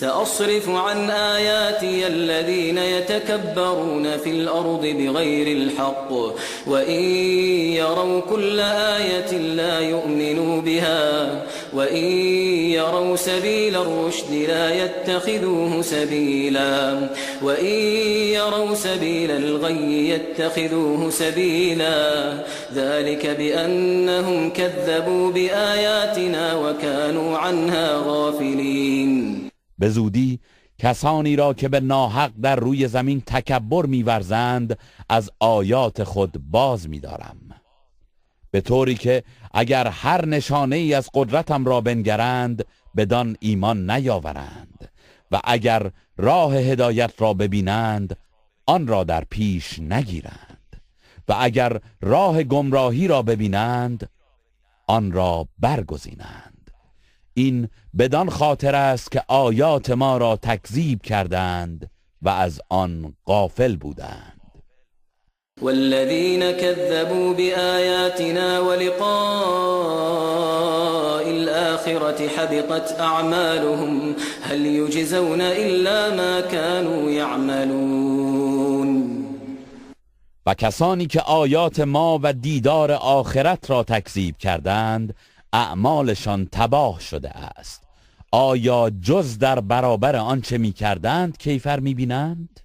سأصرف عن آياتي الذين يتكبرون في الأرض بغير الحق وإن يروا كل آية لا يؤمنوا بها وإن يروا سبيل الرشد لا يتخذوه سبيلا وإن يروا سبيل الغي يتخذوه سبيلا ذلك بأنهم كذبوا بآياتنا وكانوا عنها غافلين. به زودی کسانی را که به ناحق در روی زمین تکبر می‌ورزند از آیات خود باز می‌دارم، به طوری که اگر هر نشانه ای از قدرتم را بنگرند بدان ایمان نیاورند و اگر راه هدایت را ببینند آن را در پیش نگیرند و اگر راه گمراهی را ببینند آن را برگزینند. این بدان خاطر است که آیات ما را تکذیب کردند و از آن غافل بودند. والذين كذبوا بآياتنا ولقاء الآخرة حبطت أعمالهم هل يجزون إلا ما كانوا يعملون. و کسانی که آیات ما و دیدار آخرت را تکذیب کردند اعمالشان تباه شده است. آیا جز در برابر آنچه می کردند کیفر می بینند؟